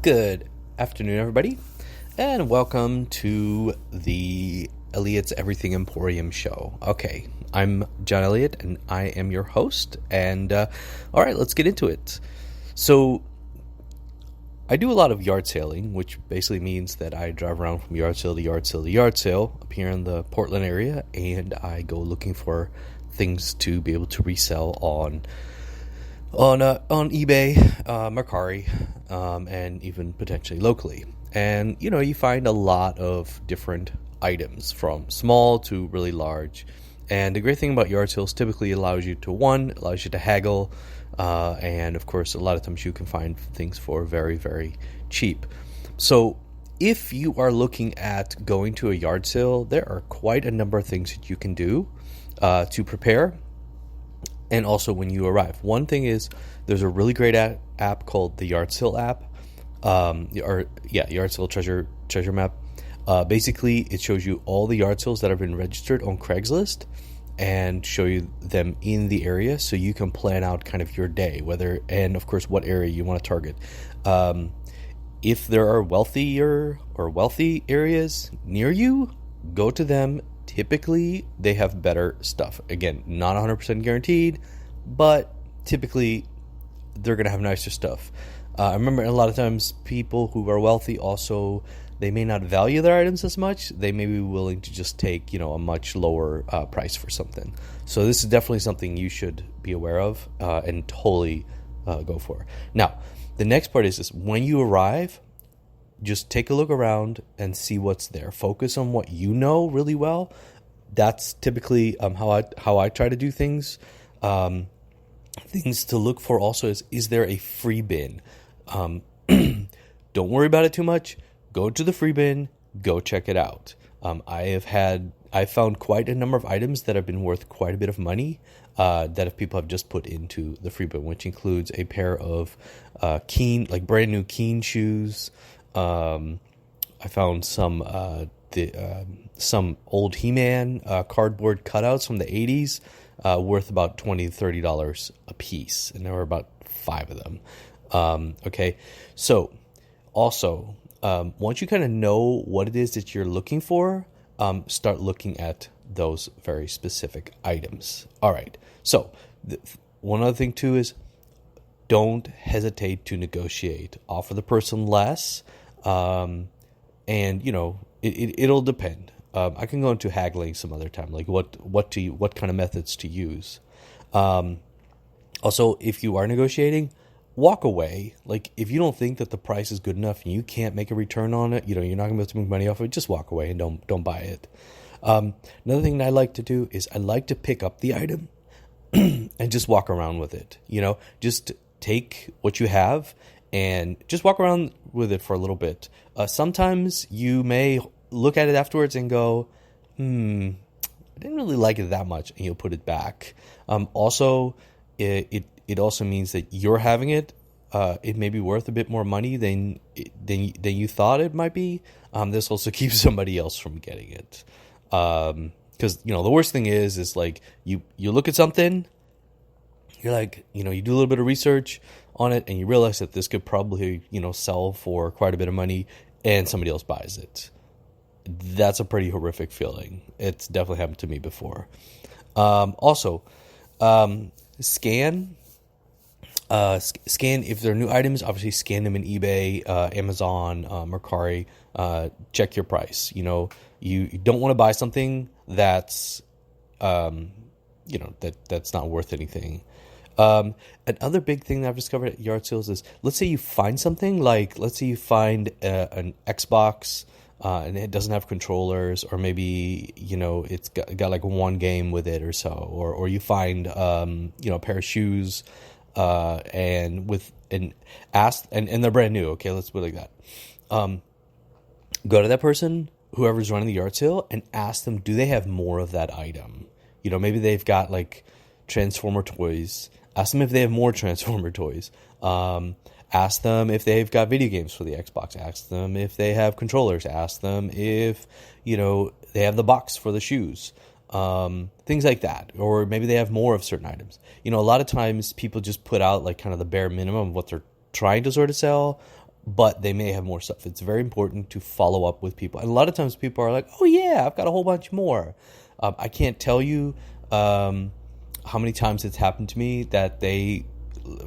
Good afternoon, everybody, and welcome to the Elliot's Everything Emporium show. Okay, I'm John Elliott, and I am your host, and all right, let's get into it. So, I do a lot of yard sailing, which basically means that I drive around from yard sale to yard sale to yard sale up here in the Portland area, and I go looking for things to be able to resell on eBay, Mercari, and even potentially locally. And you find a lot of different items from small to really large. And the great thing about yard sales typically allows you to haggle, and of course a lot of times you can find things for very, very cheap. So if you are looking at going to a yard sale, there are quite a number of things that you can do to prepare. And also when you arrive. One thing is there's a really great app called the Yard Sale app, Yard Sale treasure map. Basically, it shows you all the yard sales that have been registered on Craigslist and show you them in the area, so you can plan out kind of your day, and of course what area you want to target. If there are wealthy areas near you, go to them. Typically, they have better stuff. Again, not 100% guaranteed, but typically, they're going to have nicer stuff. I remember a lot of times people who are wealthy also, they may not value their items as much. They may be willing to just take, a much lower price for something. So this is definitely something you should be aware of and totally go for. Now, the next part is this. When you arrive, just take a look around and see what's there. Focus on what you know really well. That's typically how I try to do things. Things to look for also is there a free bin? Don't worry about it too much. Go to the free bin. Go check it out. I found quite a number of items that have been worth quite a bit of money that people have just put into the free bin, which includes a pair of brand new Keen shoes. I found some old He-Man cardboard cutouts from the 80s worth about $20 to $30 a piece, and there were about 5 of them. Okay, so also once you kind of know what it is that you're looking for, start looking at those very specific items. All right, so one other thing too is don't hesitate to negotiate. Offer the person less. And it'll depend. I can go into haggling some other time, like what kind of methods to use. Also, if you are negotiating, walk away. Like if you don't think that the price is good enough and you can't make a return on it, you're not gonna be able to make money off of it. Just walk away and don't buy it. Another thing that I like to do is I like to pick up the item and just walk around with it. Just take what you have and just walk around with it for a little bit. Sometimes you may look at it afterwards and go, I didn't really like it that much, and you'll put it back. Also, it also means that you're having it. It may be worth a bit more money than you thought it might be. This also keeps somebody else from getting it. Because the worst thing is like you look at something, you're like, you do a little bit of research on it and you realize that this could probably, sell for quite a bit of money and somebody else buys it. That's a pretty horrific feeling. It's definitely happened to me before. Also, scan if there are new items, obviously scan them in eBay, Amazon, Mercari, check your price. You don't want to buy something that's, that's not worth anything. Another big thing that I've discovered at yard sales is, let's say you find something let's say you find an Xbox, and it doesn't have controllers, or maybe, it's got like one game with it or so, or you find, a pair of shoes, and they're brand new. Okay. Let's put it like that. Go to that person, whoever's running the yard sale, and ask them, do they have more of that item? Maybe they've got like Transformer toys. Ask them if they have more Transformer toys. Ask them if they've got video games for the Xbox. Ask them if they have controllers. Ask them if, they have the box for the shoes. Things like that. Or maybe they have more of certain items. A lot of times people just put out like kind of the bare minimum of what they're trying to sort of sell, but they may have more stuff. It's very important to follow up with people. And a lot of times people are like, oh yeah, I've got a whole bunch more. I can't tell you how many times it's happened to me that they,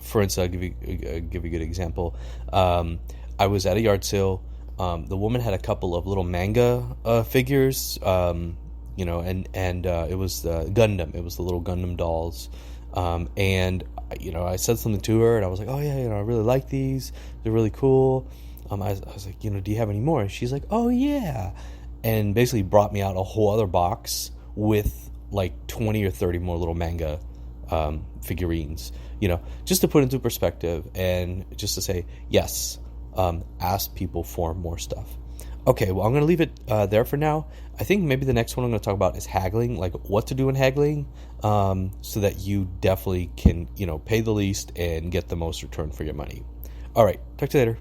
for instance, I'll give you a good example. I was at a yard sale. The woman had a couple of little manga figures, and it was the Gundam. It was the little Gundam dolls. And I said something to her, and I was like, oh yeah, I really like these. They're really cool. I was like, do you have any more? And she's like, oh yeah. And basically brought me out a whole other box with like 20 or 30 more little manga figurines, just to put into perspective and just to say, yes, ask people for more stuff. Okay, well, I'm going to leave it there for now. I think maybe the next one I'm going to talk about is haggling, like what to do in haggling, so that you definitely can, pay the least and get the most return for your money. All right, talk to you later.